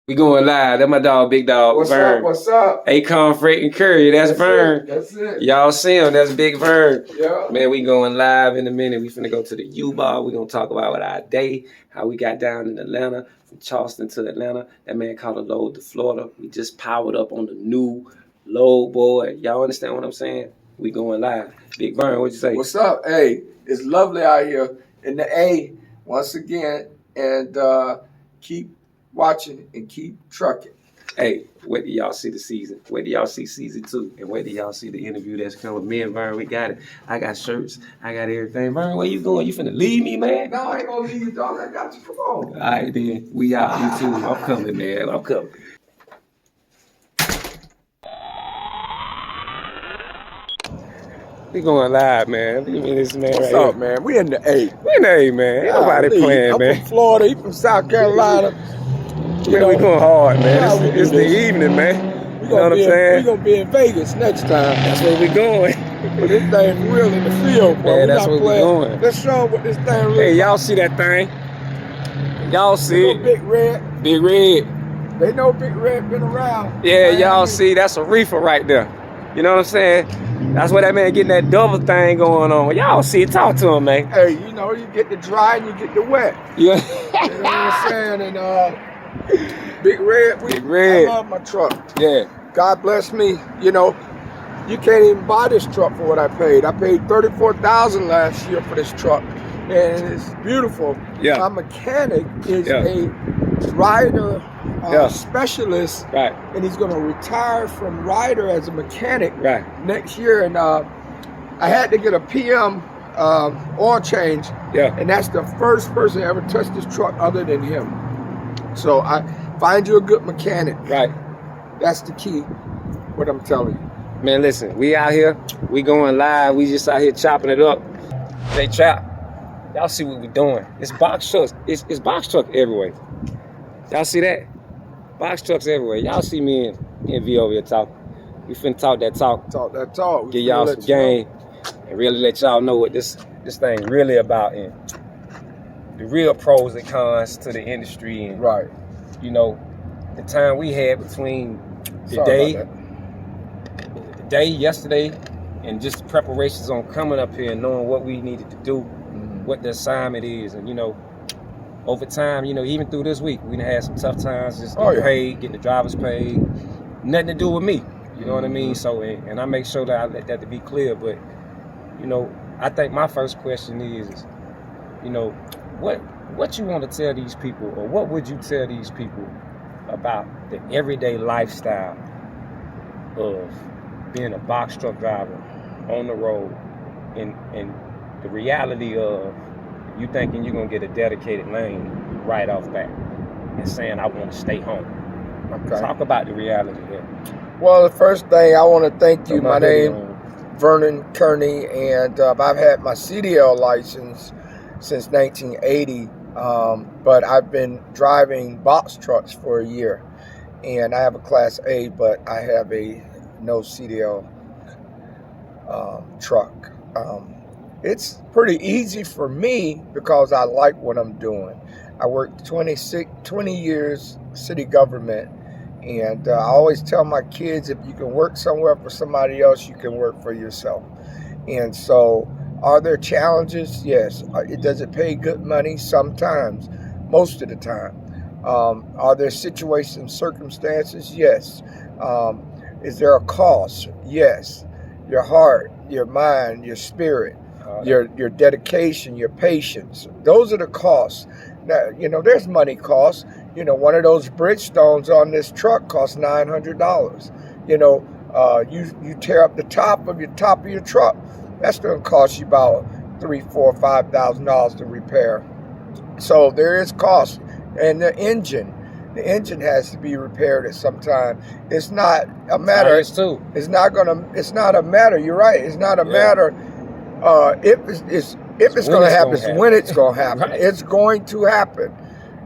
We going live. That's my dog, Big Dog. What's Vern. up? What's up? Akon, Freight, and Curry. That's Vern. That's it. Y'all see him. That's Big Vern. Yeah. Man, we going live in a minute. We finna go to the U-Bar. We gonna talk about our day, how we got down in Atlanta, from Charleston to Atlanta. That man caught a load to Florida. We just powered up on the new load, boy. Y'all understand what I'm saying? We going live. Big Vern, what'd you say? What's up? Hey, it's lovely out here in the A once again, and keep watching and keep trucking. Hey, where do y'all see the season? Where do y'all see season 2? And where do y'all see the interview that's coming? Me and Vern, we got it. I got shirts. I got everything. Vern, where you going? You finna leave me, man? No, I ain't gonna leave you, dog. I got you. Come on. All right, then. We out. You too. I'm coming, man. I'm coming. We going live, man. Look at me, this man. What's right up, here. man? We in the A. We in the A, man. Ain't nobody playing, I'm man. from Florida. He from South Carolina. Man, we going hard, man. It's the evening, man. You know what I'm saying? We gonna be in Vegas next time. That's where we going. But this thing real in the field, bro. Man, that's where we going. Let's show them what this thing really Hey, y'all see that thing? Y'all see it? Big Red. Big Red. They know Big Red been around. Yeah, y'all see, that's a reefer right there. You know what I'm saying? That's where that man getting that double thing going on. Y'all see it, talk to him, man. Hey, you know, you get the dry and you get the wet. Yeah. You know what I'm saying? And Big Red, Big Red. I love my truck. Yeah. God bless me. You know, you can't even buy this truck for what I paid. I paid $34,000 last year for this truck, and it's beautiful. Yeah. My mechanic is a rider specialist, right? And he's going to retire from rider as a mechanic next year. And I had to get a PM oil change. Yeah. And that's the first person to ever touch this truck other than him. So I find you a good mechanic. Right. That's the key, what I'm telling you. Man, listen, we out here, we going live, we just out here chopping it up. They Trapp, y'all see what we doing. It's box trucks, it's box truck everywhere. Y'all see that? Box trucks everywhere. Y'all see me and V over here talking. We finna talk that talk. Talk that talk. Give y'all some game and really let y'all know what this thing really about and the real pros and cons to the industry and you know, the time we had between the day, yesterday, and just the preparations on coming up here and knowing what we needed to do, what the assignment is, and you know, over time, you know, even through this week, we done had some tough times just getting paid, getting the drivers paid, nothing to do with me, you know what I mean? So, and I make sure that I let that to be clear, but, you know, I think my first question is, you know, what you want to tell these people, or what would you tell these people about the everyday lifestyle of being a box truck driver on the road and the reality of you thinking you're going to get a dedicated lane right off bat and saying, I want to stay home. Okay. Talk about the reality there. Well, the first thing, I want to thank you. My name Vernon Kearney, and I've had my CDL license since 1980, but I've been driving box trucks for a year. And I have a Class A, but I have a no CDL truck. It's pretty easy for me because I like what I'm doing. I worked 20 years city government, and I always tell my kids, if you can work somewhere for somebody else, you can work for yourself. And so, are there challenges? Yes. Does it pay good money? Sometimes, most of the time. Are there situations, circumstances? Yes. Is there a cost? Yes. Your heart, your mind, your spirit, your dedication, your patience. Those are the costs. Now, you know, there's money costs. You know, one of those Bridgestones on this truck costs $900. You know, you tear up the top of your truck. That's going to cost you about $3,000, $4,000, $5,000 to repair. So there is cost. And the engine has to be repaired at some time. It's not a matter. It's not a matter. You're right. It's not a matter. If it's going to happen, it's when it's going to happen. Right. It's going to happen.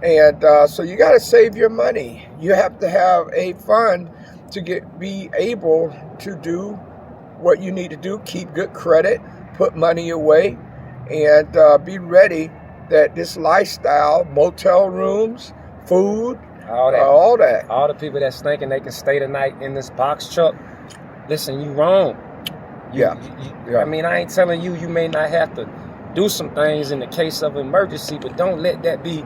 And so you got to save your money. You have to have a fund to be able to do what you need to do. Keep good credit, put money away, and be ready that this lifestyle, motel rooms, food, All that. All the people that's thinking they can stay the night in this box truck, listen, you wrong. I mean, I ain't telling you may not have to do some things in the case of emergency, but don't let that be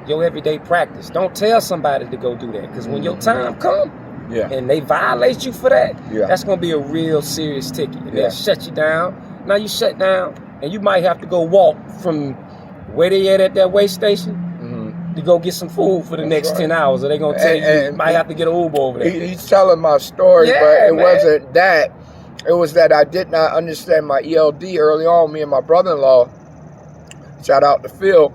your everyday practice. Don't tell somebody to go do that, because when your time come and they violate you for that, that's going to be a real serious ticket. And they'll shut you down. Now you shut down, and you might have to go walk from where they at that weigh station to go get some food for the next 10 hours, or they're going to tell you might have to get an Uber over there. He's telling my story, but it wasn't that. It was that I did not understand my ELD early on. Me and my brother-in-law, shout out to Phil,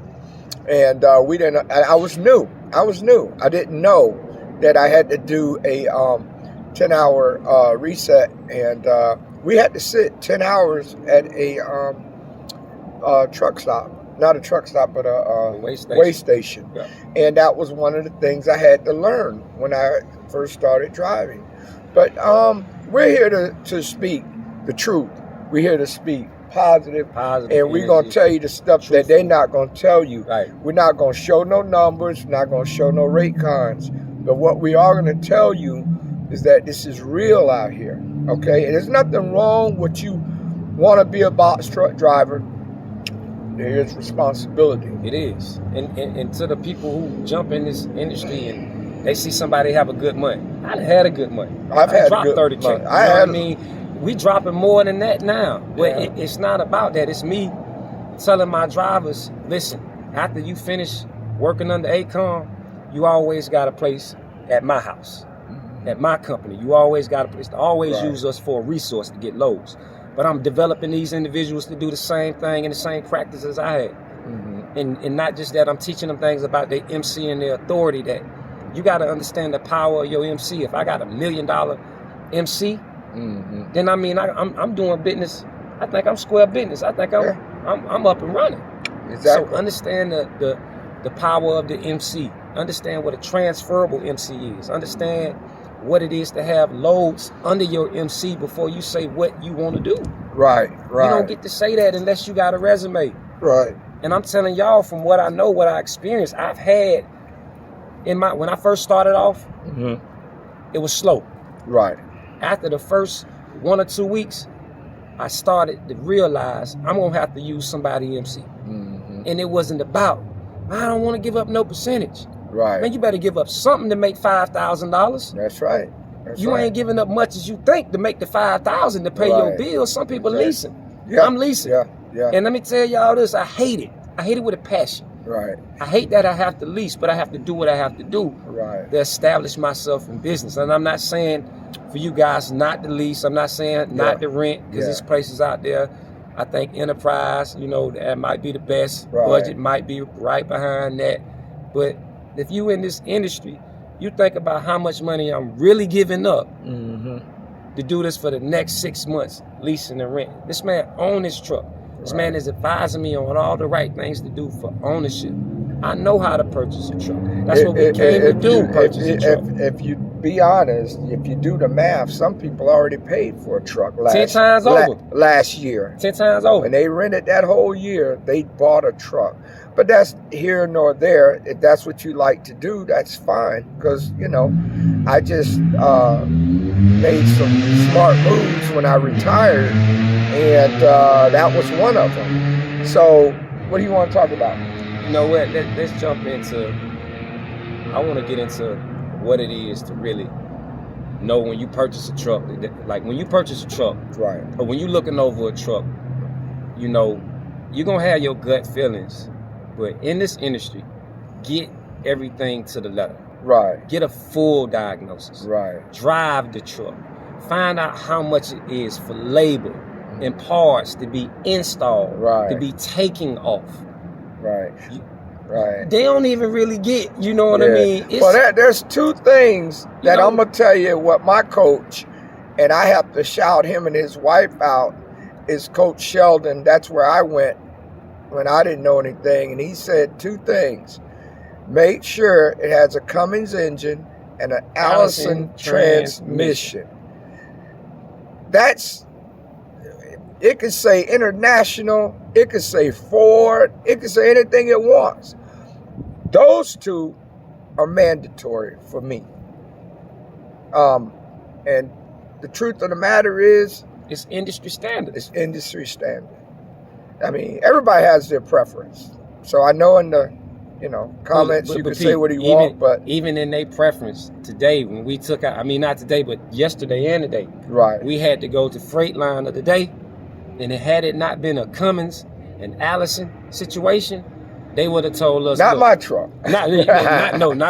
and we didn't. I was new. I didn't know that I had to do a 10-hour reset, and we had to sit 10 hours at a truck stop. Not a truck stop, but a weigh station. Yeah. And that was one of the things I had to learn when I first started driving. But we're here to speak the truth. We're here to speak positive and we're going to tell you the stuff that they're not going to tell you. Right. We're not going to show no numbers. We're not going to show no rate cards. But what we are going to tell you is that this is real out here. Okay? And there's nothing wrong with you want to be a box truck driver. There is responsibility. It is. And to the people who jump in this industry and they see somebody have a good month. I had a good month. I dropped 30K. I mean, we dropping more than that now. But it's not about that. It's me telling my drivers, listen, after you finish working under ACOM, you always got a place at my house, at my company. You always got a place to always use us for a resource to get loads. But I'm developing these individuals to do the same thing and the same practice as I had. And not just that, I'm teaching them things about their MC and their authority, that you got to understand the power of your MC. If I got $1 million MC, then I mean, I'm doing business. I think I'm square business. I think I'm up and running. Exactly. So understand the power of the MC. Understand what a transferable MC is. Understand what it is to have loads under your MC before you say what you want to do. Right. You don't get to say that unless you got a resume. Right. And I'm telling y'all from what I know, what I experienced, I've had when I first started off, it was slow. Right. After the first 1 or 2 weeks, I started to realize I'm going to have to use somebody MC. And it wasn't about, I don't want to give up no percentage. Right. Man, you better give up something to make $5,000. That's right. You ain't giving up much as you think to make the $5,000 to pay your bills. Some people leasing. Yeah. I'm leasing. Yeah. And let me tell y'all this, I hate it. I hate it with a passion. Right. I hate that I have to lease, but I have to do what I have to do to establish myself in business. And I'm not saying for you guys not to lease. I'm not saying not to rent, because there's places out there. I think enterprise, that might be the best. Budget might be right behind that. But if you in this industry, you think about how much money I'm really giving up to do this for the next 6 months, leasing and renting. This man owns his truck. This man is advising me on all the right things to do for ownership. I know how to purchase a truck. That's what we came to do, purchase a truck. If you be honest, if you do the math, some people already paid for a truck 10 times over. Last year. 10 times over. When they rented that whole year, they bought a truck. But that's here nor there. If that's what you like to do, that's fine. Because, I just made some smart moves when I retired. And that was one of them. So what do you want to talk about? You know what? Let's jump into, I want to get into what it is to really know when you purchase a truck. Like when you purchase a truck, or when you're looking over a truck, you're going to have your gut feelings. But in this industry, get everything to the letter. Right. Get a full diagnosis. Right. Drive the truck. Find out how much it is for labor and parts to be installed, to be taking off. Right. They don't even really get, you know what I mean? Well, there's two things that I'm going to tell you what my coach, and I have to shout him and his wife out, is Coach Sheldon. That's where I went when I didn't know anything. And he said two things. Make sure it has a Cummins engine and an Allison transmission. It could say International, it could say Ford, it could say anything it wants. Those two are mandatory for me. And the truth of the matter is, it's industry standard. It's industry standard. I mean, everybody has their preference. So I know in the, comments you can say what you want, but even in their preference today, when we took out, I mean, not today, but yesterday and today, right? We had to go to freight line of the day, and had it not been a Cummins and Allison situation, they would have told us, not my truck, not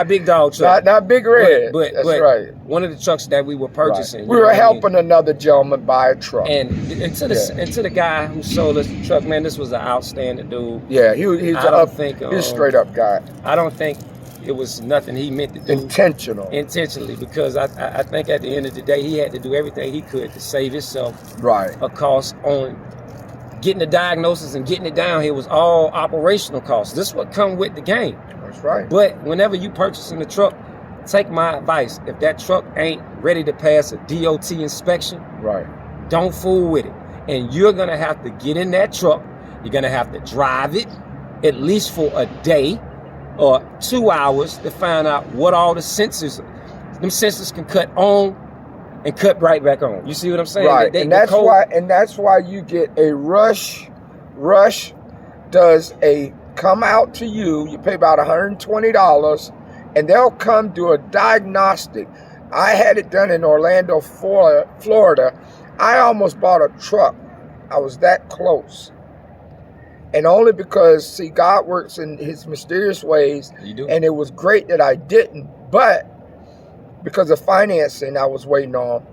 Big Dog truck, not Big Red. But that's right. One of the trucks that we were purchasing, right. We were helping another gentleman buy a truck, and to the guy who sold us the truck, man, this was an outstanding dude. Yeah, he's a straight up guy. I don't think it was nothing he meant to do intentionally, because I think at the end of the day he had to do everything he could to save himself a cost on getting the diagnosis and getting it down here. Was all operational costs. This would come with the game. That's right. But whenever you purchasing a truck, take my advice. If that truck ain't ready to pass a DOT inspection, don't fool with it. And you're gonna have to get in that truck. You're gonna have to drive it at least for a day or 2 hours to find out what all the sensors, them sensors can cut on and cut right back on. You see what I'm saying? Right. And that's why you get a Rush. Rush does a come out to you. You pay about $120, and they'll come do a diagnostic. I had it done in Orlando, Florida. I almost bought a truck. I was that close. And only because, see, God works in his mysterious ways. You do. And it was great that I didn't. But because of financing, I was waiting on.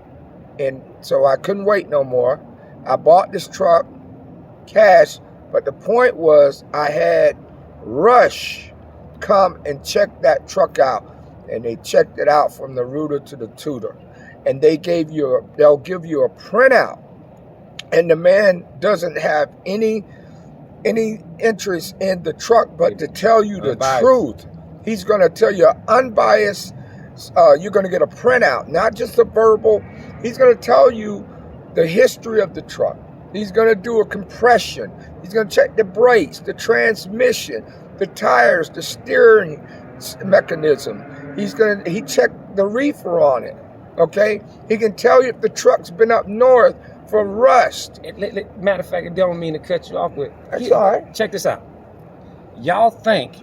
And so I couldn't wait no more. I bought this truck cash. But the point was, I had Rush come and check that truck out. And they checked it out from the rooter to the tutor. And they'll give you a printout. And the man doesn't have any interest in the truck, but to tell you the truth. He's going to tell you unbiased. You're going to get a printout, not just a verbal. He's going to tell you the history of the truck. He's going to do a compression. He's going to check the brakes, the transmission, the tires, the steering mechanism. He checked the reefer on it. Okay, he can tell you if the truck's been up north for rust. Matter of fact, I don't mean to cut you off, but that's all right. Check this out. Y'all think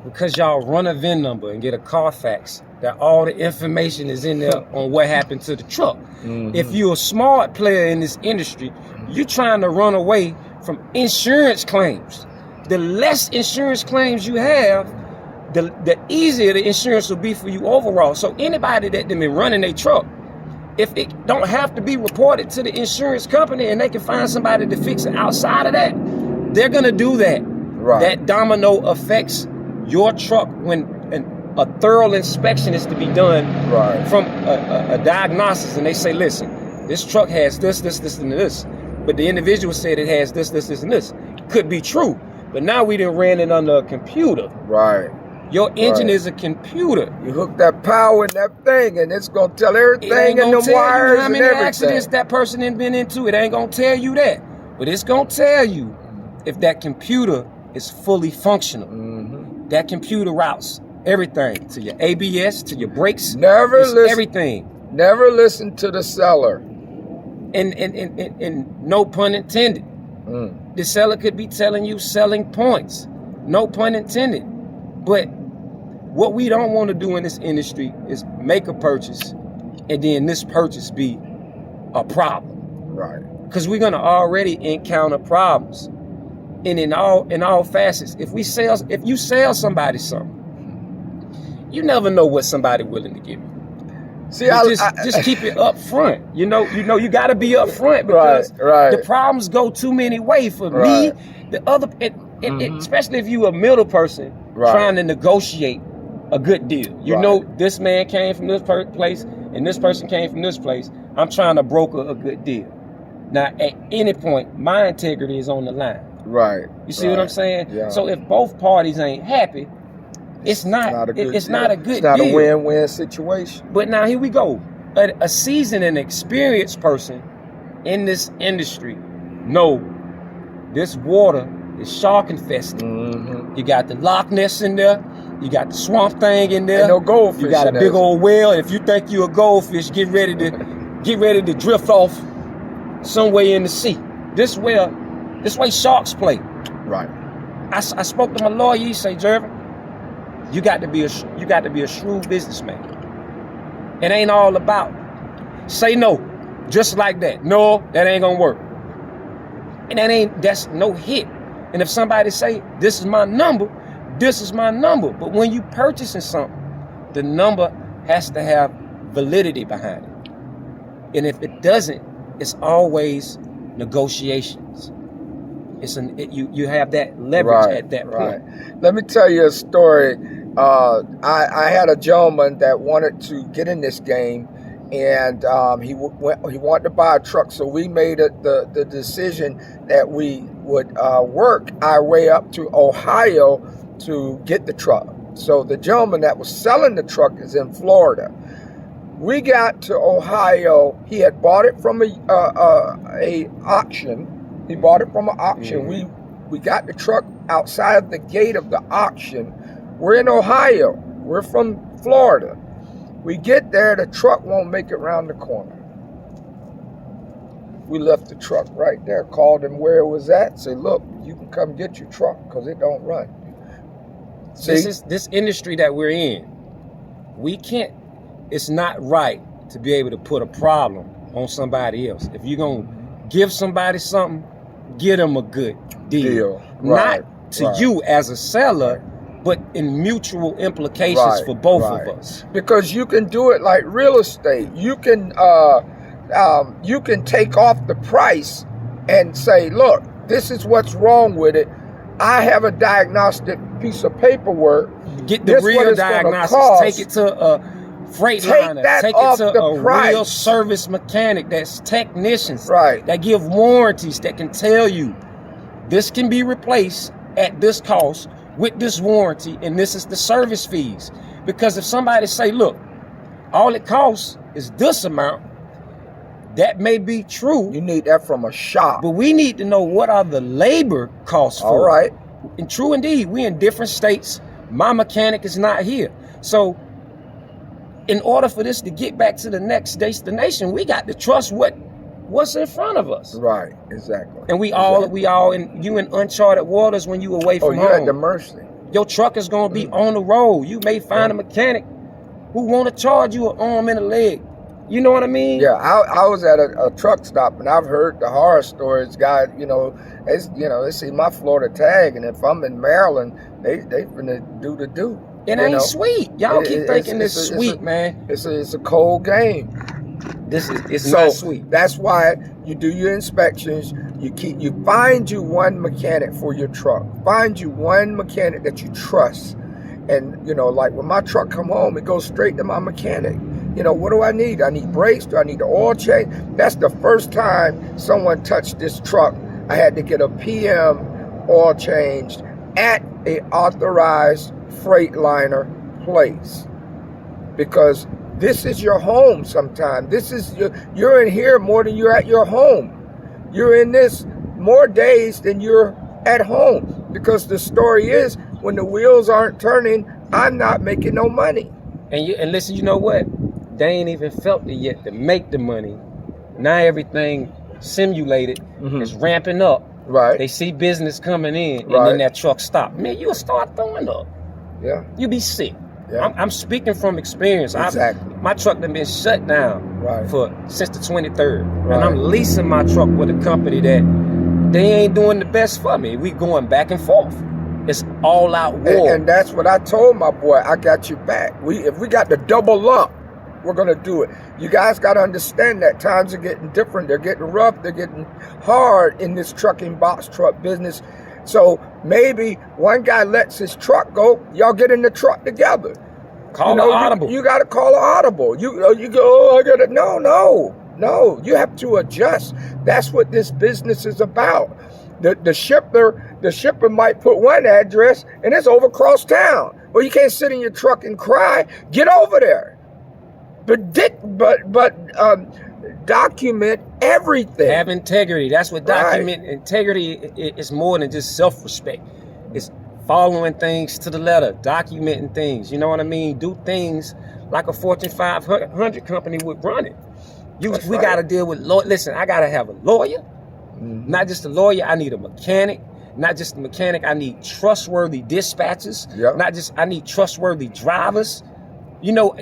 because y'all run a VIN number and get a Carfax that all the information is in there on what happened to the truck. Mm-hmm. If you're a smart player in this industry, you're trying to run away from insurance claims. The less insurance claims you have, the easier the insurance will be for you overall. So anybody that been running a truck, if it don't have to be reported to the insurance company and they can find somebody to fix it outside of that, they're gonna do that. Right. That domino affects your truck when a thorough inspection is to be done from a diagnosis, and they say, listen, this truck has this, and this, but the individual said it has this, and this. Could be true, but now we done ran it under a computer. Right. Your engine is a computer. You hook that power in that thing, and it's gonna tell everything in the wires how and many everything. Accidents that person ain't been into. It ain't gonna tell you that, but it's gonna tell you if that computer is fully functional. Mm-hmm. That computer routes everything to your ABS, to your brakes. Never listen. Everything. Never listen to the seller. And no pun intended. The seller could be telling you selling points. No pun intended. But what we don't want to do in this industry is make a purchase and then this purchase be a problem. Right. Because we're gonna already encounter problems. And in all facets. If you sell somebody something, you never know what somebody willing to give you. See, just keep it up front. You gotta be up front because the problems go too many ways for me, the other especially if you a middle person trying to negotiate a good deal. You know, this man came from this place and this person came from this place. I'm trying to broker a good deal. Now, at any point, my integrity is on the line. Right. You see what I'm saying? Yeah. So if both parties ain't happy, it's not a good deal. It's not a win-win situation. But now here we go. A seasoned and experienced person in this industry know this water is shark infested. Mm-hmm. You got the Loch Ness in there. You got the swamp thing in there. And no goldfish. You got a big old whale. If you think you a goldfish, get ready to drift off somewhere in the sea. This way sharks play. Right. I spoke to my lawyer. He say, Jervin, you got to be a shrewd businessman. It ain't all about say no, just like that. No, that ain't gonna work. And that's no hit. And if somebody say, this is my number, this is my number. But when you purchasing something, the number has to have validity behind it. And if it doesn't, it's always negotiations. You have that leverage at that point. Right. Let me tell you a story. I had a gentleman that wanted to get in this game, and he wanted to buy a truck. So we made the decision that we would work our way up to Ohio to get the truck. So the gentleman that was selling the truck is in Florida. We got to Ohio. He had bought it from a auction. He bought it from an auction. Mm-hmm. We got the truck outside the gate of the auction. We're in Ohio. We're from Florida. We get there, the truck won't make it around the corner. We left the truck right there, called him where it was at, say, look, you can come get your truck because it don't run. See? This industry that we're in, it's not right to be able to put a problem on somebody else. If you're going to give somebody something, give them a good deal. Right. Not to you as a seller, but in mutual implications for both of us. Because you can do it like real estate. You can take off the price and say, look, this is what's wrong with it. I have a diagnostic piece of paperwork. Get the real diagnostics. Take it to a freight liner. Take it to a real service mechanic. That's technicians. Right. That give warranties that can tell you this can be replaced at this cost with this warranty, and this is the service fees. Because if somebody say, look, all it costs is this amount, that may be true. You need that from a shop. But we need to know what are the labor costs for. All right. And true indeed, we in different states. My mechanic is not here. So in order for this to get back to the next destination, we got to trust what's in front of us. Right, exactly. And we all in uncharted waters when you away from home. Oh, you're at the mercy. Your truck is going to be on the road. You may find a mechanic who want to charge you an arm and a leg. You know what I mean? Yeah, I was at a truck stop, and I've heard the horror stories. Guys, they see my Florida tag, and if I'm in Maryland, they finna do the do. It ain't sweet. Y'all keep thinking it's sweet, man. It's a cold game. It's not sweet. That's why you do your inspections. You find you one mechanic for your truck. Find you one mechanic that you trust. And like when my truck come home, it goes straight to my mechanic. What do I need? I need brakes. Do I need the oil change? That's the first time someone touched this truck. I had to get a PM oil changed at a authorized freight liner place, because this is your home sometimes. You're in here more than you're at your home. You're in this more days than you're at home, because the story is when the wheels aren't turning, I'm not making no money. And listen, you know what? They ain't even felt it yet to make the money. Now everything simulated is ramping up. Right. They see business coming in, and then that truck stop. Man, you'll start throwing up. Yeah. You'll be sick. Yeah. I'm speaking from experience. Exactly. My truck done been shut down since the 23rd. Right. And I'm leasing my truck with a company that they ain't doing the best for me. We going back and forth. It's all out war. And that's what I told my boy. I got you back. If we got to double up, we're going to do it. You guys got to understand that times are getting different. They're getting rough. They're getting hard in this trucking box truck business. So maybe one guy lets his truck go. Y'all get in the truck together. Call an audible. You got to call an audible. You go, oh, I got to. No. You have to adjust. That's what this business is about. The shipper might put one address and it's over across town. Well, you can't sit in your truck and cry. Get over there. But document everything. Have integrity. That's what integrity is more than just self-respect. It's following things to the letter, documenting things, you know what I mean? Do things like a Fortune 500 company would run it. We got to deal with, listen, I got to have a lawyer, not just a lawyer, I need a mechanic. Not just a mechanic, I need trustworthy dispatchers. Not just, I need trustworthy drivers. You know,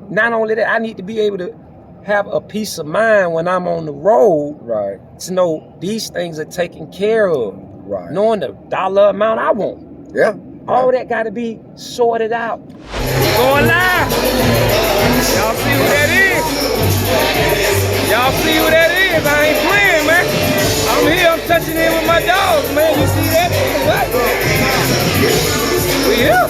not only that, I need to be able to have a peace of mind when I'm on the road. To know these things are taken care of. Knowing the dollar amount I want. All that got to be sorted out. Going live. Y'all see who that is? Y'all see who that is? I ain't playing, man. I'm here, I'm touching in with my dogs, man. You see that? What? We here.